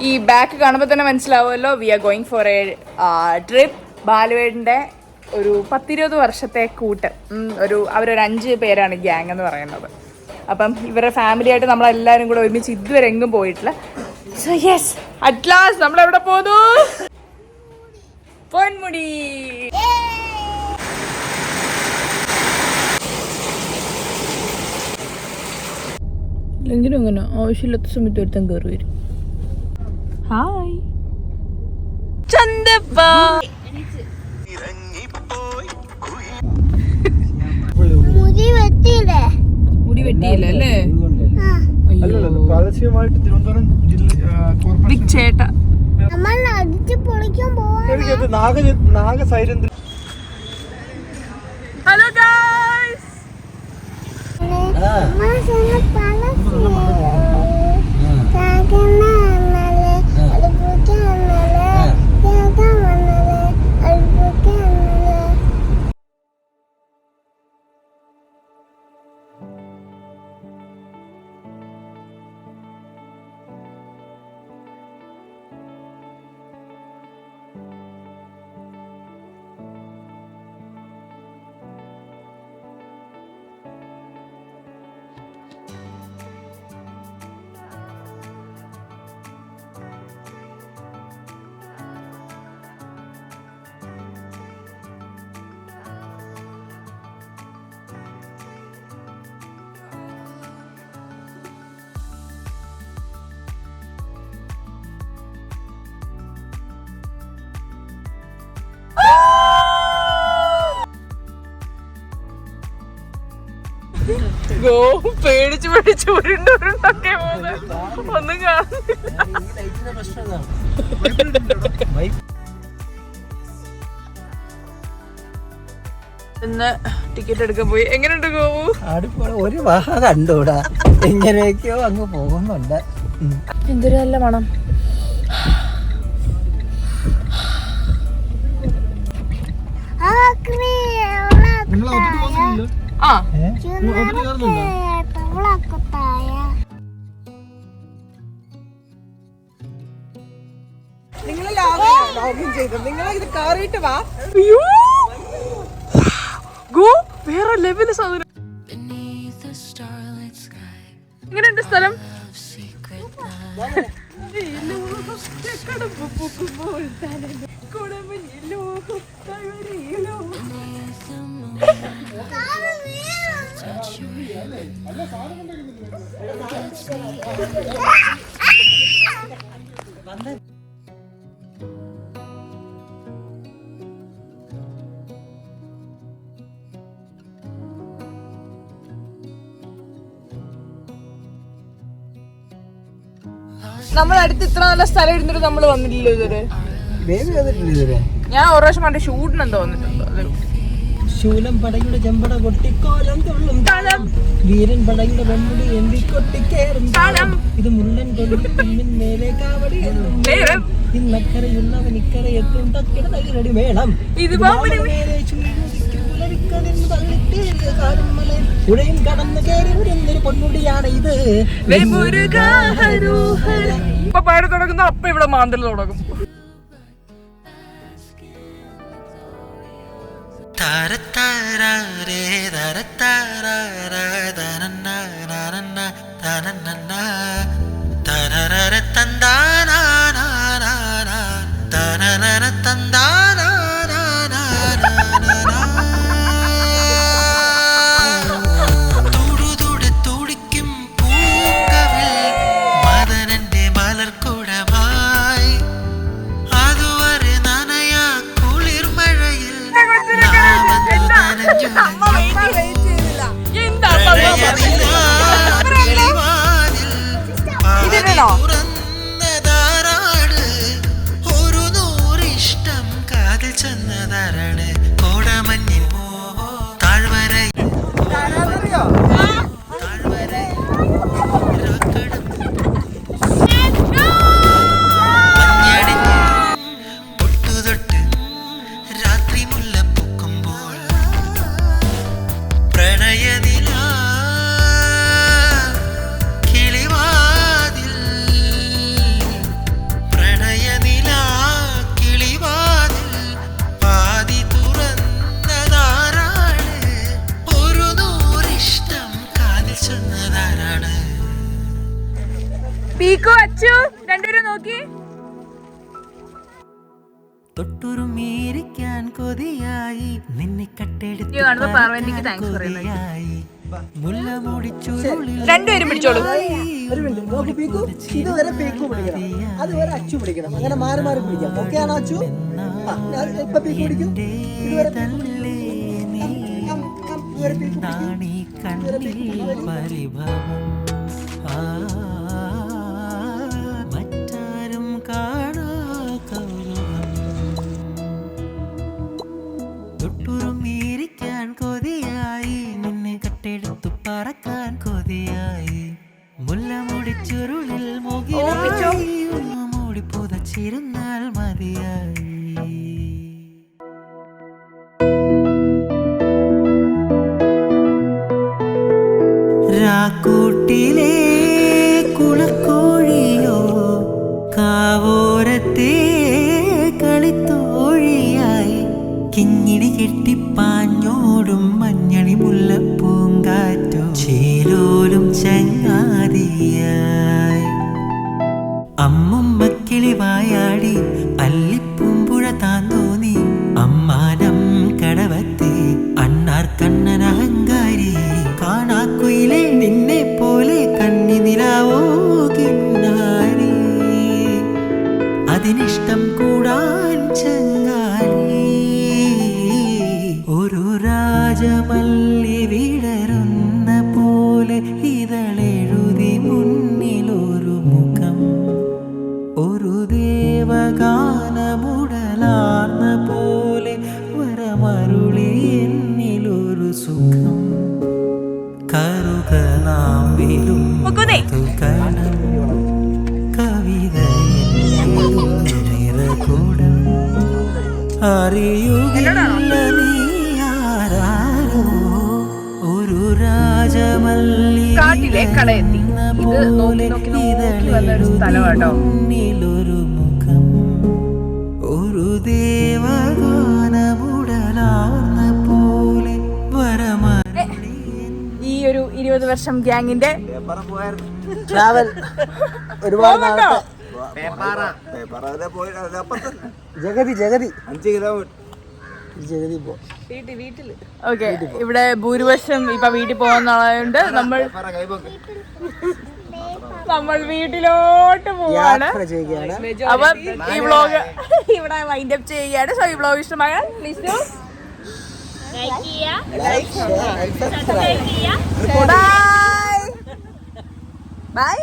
ഈ ബാക്ക് കാണുമ്പോൾ തന്നെ മനസ്സിലാവുമല്ലോ, we are going for a trip. ബാലുവേടിൻ്റെ ഒരു 10-20 വർഷത്തെ കൂട്ട്, അവരൊരു 5 പേരാണ് ഗ്യാങ് എന്ന് പറയുന്നത്. അപ്പം ഇവരുടെ ഫാമിലിയായിട്ട് നമ്മളെല്ലാവരും കൂടെ ഒരുമിച്ച് ഇതുവരെ എങ്ങും പോയിട്ടില്ല. സോ യെസ്, അറ്റ് ലാസ്റ്റ് നമ്മളെവിടെ പോകുന്നു? പൊന്മുടി. എങ്കിലും അങ്ങനെ ആവശ്യമില്ലാത്ത സമയത്ത് ഒരുത്തം കയറി വരും. ഹായ് ചന്ദപ്പ. മുടി വെട്ടിയില്ല അല്ലേ? ചേട്ടാ ഹലോ ഗൈസ്. പേടിച്ചു പേടിച്ചു ഉരുണ്ടൊക്കെ ഒന്നും കാണുന്നില്ല. ഇന്ന് ടിക്കറ്റ് എടുക്കാൻ പോയി. എങ്ങനെയുണ്ട് ഗോവു? ഒരു വാഹ കണ്ടൂടാ, എങ്ങനെയൊക്കെയോ അങ്ങ് പോകുന്നുണ്ട്. എന്തൊരു നല്ല മണം. വേറെ ലെവല് സാധനം. എങ്ങനെയുണ്ട് സ്ഥലം? നമ്മളടുത്ത് ഇത്ര നല്ല സ്ഥലം ഇരുന്നിട്ട് നമ്മള് വന്നില്ലല്ലോ ഇതുവരെ. ഞാൻ ഒരു പ്രാവശ്യം മറ്റേ ഷൂട്ടിന് എന്തോ വന്നിട്ടുണ്ടോ? ശൂലം പടയുടെ ചെമ്പട കൊട്ടിക്കോലം തുള്ളും താളം, വീരൻ പടയുടെ വെമ്പുടി എന്തി കൊട്ടിക്കേറും താളം, ഇത് മുള്ളൻ കൊടി പിന്നിൻ മേലെ കാവടി ഇന്നക്കരയുള്ളവൻ ഇക്കരെ എത്തും തക്കിട തകിരടി വേണം, ഇത് പുഴയും കടന്നു കയറി വരുന്നൊരു പൊന്മുടിയാണ് ഇത്. ഇപ്പൊ പാടി തുടങ്ങുന്ന അപ്പ ഇവിടെ മാന്തൽ തുടങ്ങും. രണ്ടുപേരും നോക്കി. തൊട്ടുറുമീരിക്കാൻ കൊതിയായി നിന്നെ കട്ടെടുത്ത് പാർവതിക്ക് താങ്ക്സ് പറയുന്നത്. രണ്ടുപേരും പിടിച്ചോളൂ. ഇതുവരെ പീക്കു പിടിക്കണം, അതുവരെ അച്ചു പിടിക്കണം, അങ്ങനെ മാറി മാറി പിടിക്കാം. ഓക്കെ ആണോ അച്ചു? ഇപ്പൊ പീക്ക് പിടിക്കും. ഇതുവരെ തൊട്ടുറുമീരിക്കാൻ കൊതിയായി നിന്നെ കട്ടെടുത്തു പറക്കാൻ കൊതിയായി മുല്ലമുടി ചുരുളിൽ മുകിലായി മൂടി പുതച്ചിരുന്നാൽ മതിയായി. രാക്കൂട്ടിലെ കുളക്കോഴിയോ കാവോരത്തെ കളിത്തോഴിയായി കിങ്ങിണി കെട്ടിപ്പാഞ്ഞോടും മഞ്ഞണി മുല്ലപ്പൂങ്കാറ്റോ ചേലോലും ചങ്ങാതിയായി അമ്മുമ്മക്കിളി വായാടി അല്ലിപ്പൂമ്പുഴ താന്തോന്നി അമ്മാനം കടവത്തെ അണ്ണാർ കണ്ണൻ അഹങ്കാരി കാണാക്കുയിലെ നിന്നെ പോലെ കണ്ണി നിലാവോ കിന്നാരി അതിനിഷ്ടം കൂടാൻ ചങ്ങാലി ഒരു രാജമല്ലി വിടരുന്ന പോലെ ഇതളെഴുതി മുന്നിലൊരു മുഖം ഒരു ദേവഗാനമുടലാർന്ന പോലെ വരമരുളി എന്നിലൊരു സുഖം കറുക നാമ്പിലും കണം കവിത നിറകൂടം അറിയുകില്ല നീ ആരാരോ ഒരു രാജമല്ലി കാട്ടിലെ കളയെത്തി. ഇത് നോക്കി നോക്കി നോക്കി വന്നൊരു സ്ഥലമാട്ടോ. മുന്നിലൊരു മുഖം ഒരു ദേവഗാനമുടലാർന്ന പോലെ ഈ ഒരു 20 വർഷം ഗ്യാങ്ങിന്റെ ട്രാവൽ ഒരുപാട് ജഗതി 5 കിലോമീറ്റർ പോ. ഓക്കെ, ഇവിടെ ഭൂരിപക്ഷം ഇപ്പൊ വീട്ടിൽ പോകുന്നതുകൊണ്ട് നമ്മൾ വീട്ടിലോട്ട് പോവാണ്. അപ്പം ഈ വ്ളോഗ് ഇവിടെ വൈൻഡ് അപ്പ് ചെയ്യുകയാണ്. സോ ഈ വ്ളോഗ് ഇഷ്ടമായ പ്ലീസ് ഡു ബൈ ബൈ.